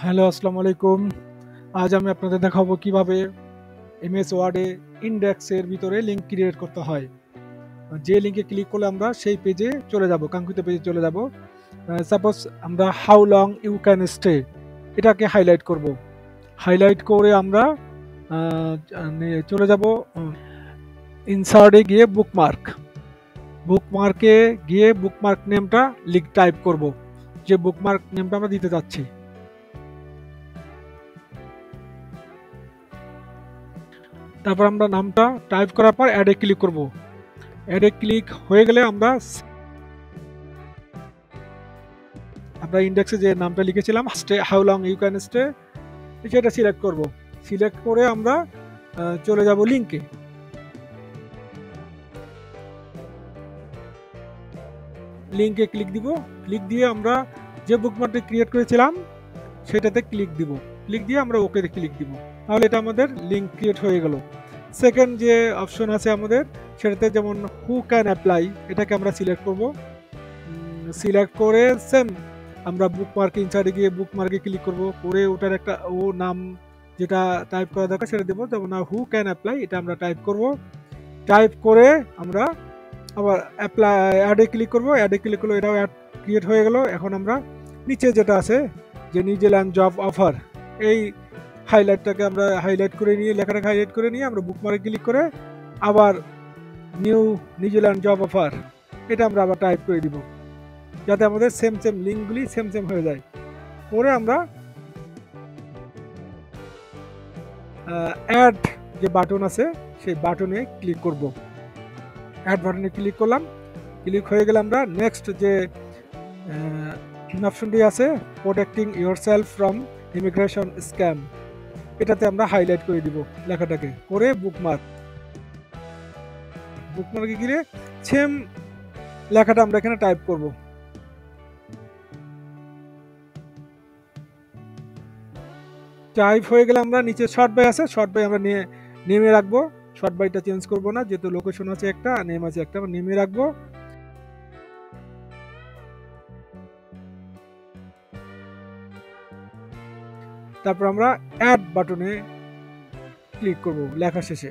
Hello, আসসালামু আলাইকুম। আজ আমি আপনাদের দেখাবো কিভাবে এমএস ওয়ার্ডে ইনডেক্সের ভিতরে লিঙ্ক ক্রিয়েট করতে হয়। যে লিঙ্কে ক্লিক করলে আমরা সেই পেজে চলে যাব, কাঙ্ক্ষিত পেজে চলে যাব। সাপোজ আমরা how long you can stay এটাকে হাইলাইট করব। হাইলাইট করে আমরা চলে যাব ইনসার্টে গিয়ে বুকমার্ক। বুকমার্কে গিয়ে বুকমার্ক নেমটা টাইপ করব, যে বুকমার্ক নেমটা আমরা দিতে যাচ্ছি। তারপর আমরা নামটা টাইপ করার পর অ্যাডে ক্লিক করব। অ্যাডে ক্লিক হয়ে গেলে আমরা ইন্ডেক্সে যে নামটা লিখেছিলাম stay how long you can stay সেটা সিলেক্ট করব। সিলেক্ট করে আমরা চলে যাব লিঙ্কে। লিঙ্কে ক্লিক দিব। ক্লিক দিয়ে আমরা যে বুকমার্কটি ক্রিয়েট করেছিলাম সেটাতে ক্লিক দিব। ক্লিক দিয়ে আমরা ওকেতে ক্লিক দিব। তাহলে এটা আমাদের লিঙ্ক ক্রিয়েট হয়ে গেল। সেকেন্ড যে অপশন আছে আমাদের, সেটাতে যেমন হু ক্যান অ্যাপ্লাই, এটাকে আমরা সিলেক্ট করব। সিলেক্ট করে সেম আমরা বুকমার্ক ইনসার্টে গিয়ে বুকমার্কে ক্লিক করব, করে ওটার একটা নাম যেটা টাইপ করা দরকার সেটা দেবো। যেমন হু ক্যান অ্যাপ্লাই এটা আমরা টাইপ করব। টাইপ করে আমরা আবার অ্যাপ্লাই অ্যাডে ক্লিক করব। অ্যাডে ক্লিক করলে এটাও অ্যাড ক্রিয়েট হয়ে গেল। এখন আমরা নিচে যেটা আছে যে নিউজিল্যান্ড জব অফার, এই হাইলাইটটাকে আমরা হাইলাইট করে নিয়ে লেখাটাকে হাইলাইট করে নিয়ে আমরা বুকমার্কে ক্লিক করে আবার নিউজিল্যান্ড জব অফার এটা আমরা আবার টাইপ করে দিব, যাতে আমাদের সেম লিঙ্কগুলি সেম হয়ে যায়। পরে আমরা অ্যাড যে বাটন আছে সেই বাটনে ক্লিক করব। অ্যাড বাটনে ক্লিক করলাম। ক্লিক হয়ে গেলে আমরা নেক্সট যে অপশনটি আছে protecting yourself from immigration scam, এটাতে আমরা হাইলাইট করে দিব লেখাটাকে, করে বুকমার্কে গিয়ে সেম লেখাটা আমরা এখানে টাইপ করব। টাইপ হয়ে গেলে আমরা নিচে শর্ট বাই আছে, শর্ট বাই আমরা নেমে রাখবো। শর্ট বাইটা চেঞ্জ করব না, যেহেতু লোকেশন আছে একটা, নেম আছে একটা, আমরা নেমে রাখবো। তারপর আমরা অ্যাড বাটনে ক্লিক করব লেখা শেষে।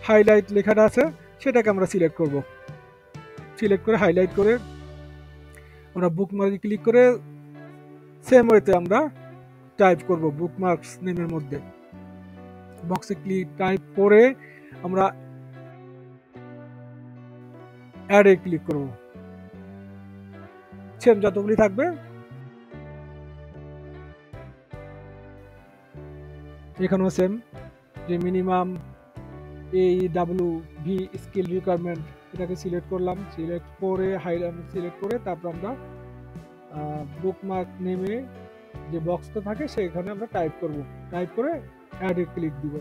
হাইলাইট লেখাটা আছে সেটাকে আমরা সিলেক্ট করব। সিলেক্ট করে হাইলাইট করে আমরা বুকমার্কে ক্লিক করে সেম ওয়েতে আমরা টাইপ করব বুকমার্কস নেমের মধ্যে। বক্সে টাইপ করে আমরা অ্যাডে ক্লিক করব। সেম যতগুলি থাকবে এখানেও সেম, যে মিনিমাম AEWV স্কিল রিকোয়ারমেন্ট এটাকে সিলেক্ট করলাম। সিলেক্ট করে সিলেক্ট করে তারপর আমরা বুকমার্ক নেমে যে বক্সটা থাকে সেখানে আমরা টাইপ করব। টাইপ করে অ্যাডে ক্লিক দিব।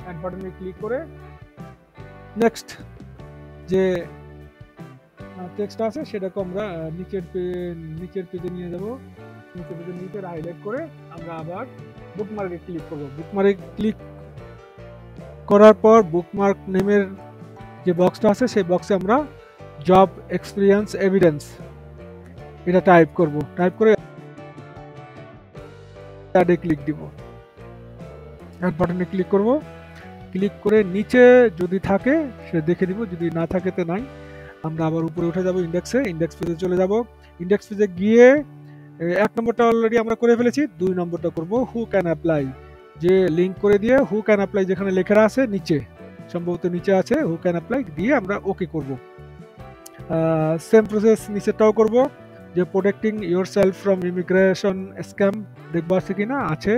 অ্যাড বাটনে ক্লিক করে নেক্সট যে টেক্সট আছে সেটাকে আমরা নিচের পেজে নিয়ে যাব। নিচের পেজে নিচে হাইলাইট করে আমরা আবার বুকমার্কে ক্লিক করব। বুকমার্কে ক্লিক করার পর বুকমার্ক নেমের যে বক্সটা আছে সেই বক্সে আমরা জব এক্সপিরিয়েন্স এভিডেন্স এটা টাইপ করব। টাইপ করে অ্যাডে ক্লিক দিব। অ্যাড বাটনে ক্লিক করব। ক্লিক করে নিচে যদি থাকে সে দেখে দিব, যদি না থাকে তো নাই। আমরা আবার উপরে উঠে যাব ইন্ডেক্স পেজে চলে যাব। ইন্ডেক্স পেজে গিয়ে 1 নম্বরটা অলরেডি আমরা করে ফেলেছি, 2 নম্বরটা করব হু ক্যান অ্যাপ্লাই। যে লিঙ্ক করে দিয়ে হু ক্যান অ্যাপ্লাই যেখানে লেখা আছে নিচে, সম্ভবত নিচে আছে হু ক্যান অ্যাপ্লাই, দিয়ে আমরা ওকে করব। সেম প্রসেস নিচেরটাও করব, যে protecting yourself from immigration scam দেখবো আছে কিনা, আছে,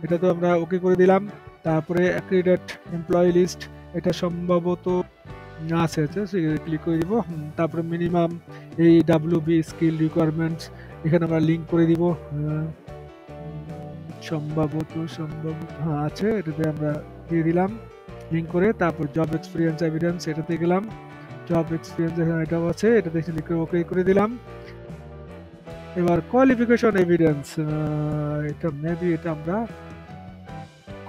এটা তো আমরা ওকে করে দিলাম। তারপরে অ্যাক্রিডেট এমপ্লয়ি লিস্ট এটা সম্ভবত আছে, ক্লিক করে দিব। তারপরে মিনিমাম AEWV স্কিল রিকোয়ারমেন্টস এখানে আমরা লিঙ্ক করে দিব। সম্ভবত হ্যাঁ আছে, এটাতে আমরা দিয়ে দিলাম লিঙ্ক করে। তারপর জব এক্সপিরিয়েন্স এভিডেন্স এটাতে গেলাম, জব এক্সপিরিয়েন্স এটাও আছে, এটাতে লিখে ওকে করে দিলাম। এবার কোয়ালিফিকেশন এভিডেন্স, এটা মেবি এটা আমরা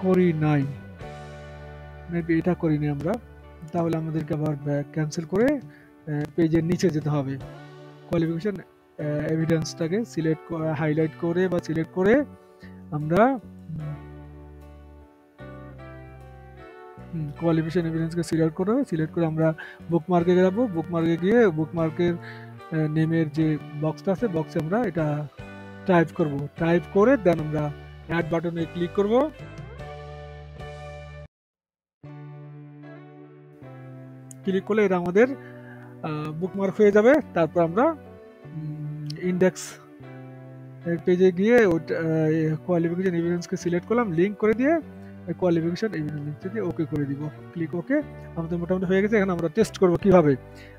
করি নাই, মেবি এটা করিনি আমরা, তাহলে আমাদেরকে আবার ক্যান্সেল করে পেজের নিচে যেতে হবে। কোয়ালিফিকেশন এভিডেন্সটাকে সিলেক্ট হাইলাইট করে বা সিলেক্ট করে আমরা কোয়ালিফিকেশন এভিডেন্সকে সিলেক্ট করে আমরা বুকমার্কে যাব। বুকমার্কে গিয়ে বুকমার্কের নেমের যে বক্সটা আছে বক্সে আমরা এটা টাইপ করে দেন আমরা অ্যাড বাটনে ক্লিক করব। ক্লিক করলে এটা আমাদের বুকমার্ক হয়ে যাবে। তারপর আমরা ইন্ডেক্স পেজে গিয়ে কোয়ালিফিকেশন এভিডেন্সকে সিলেক্ট করলাম, লিঙ্ক করে দিয়ে কোয়ালিফিকেশন এভিডেন্স লিঙ্ক দিয়ে ওকে করে দিব। ক্লিক ওকে, আমাদের মোটামুটি হয়ে গেছে। এখন আমরা টেস্ট করব কিভাবে।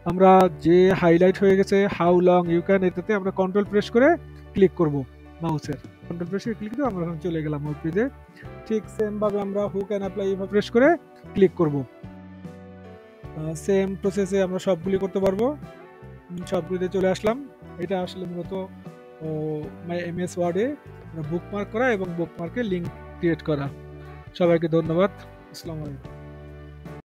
আমরা যে হাইলাইট হয়ে গেছে হাউ লং ইউ ক্যান, এটাতে আমরা কন্ট্রোল প্রেস করে ক্লিক করব। মাউসের কন্ট্রোল প্রেস করে ক্লিক দিয়ে আমরা এখন চলে গেলাম ওই পেজে। ঠিক সেম ভাবে আমরা হু ক্যান অ্যাপ্লাই এভাবে প্রেস করে ক্লিক করব। সেম প্রসেসে আমরা সবগুলি করতে পারবো। সবগুলিতে চলে আসলাম। এটা আসলে মূলত এমএস ওয়ার্ডে বুকমার্ক করা এবং বুকমার্কে লিঙ্ক ক্রিয়েট করা। সবাইকে ধন্যবাদ। আসসালামু আলাইকুম।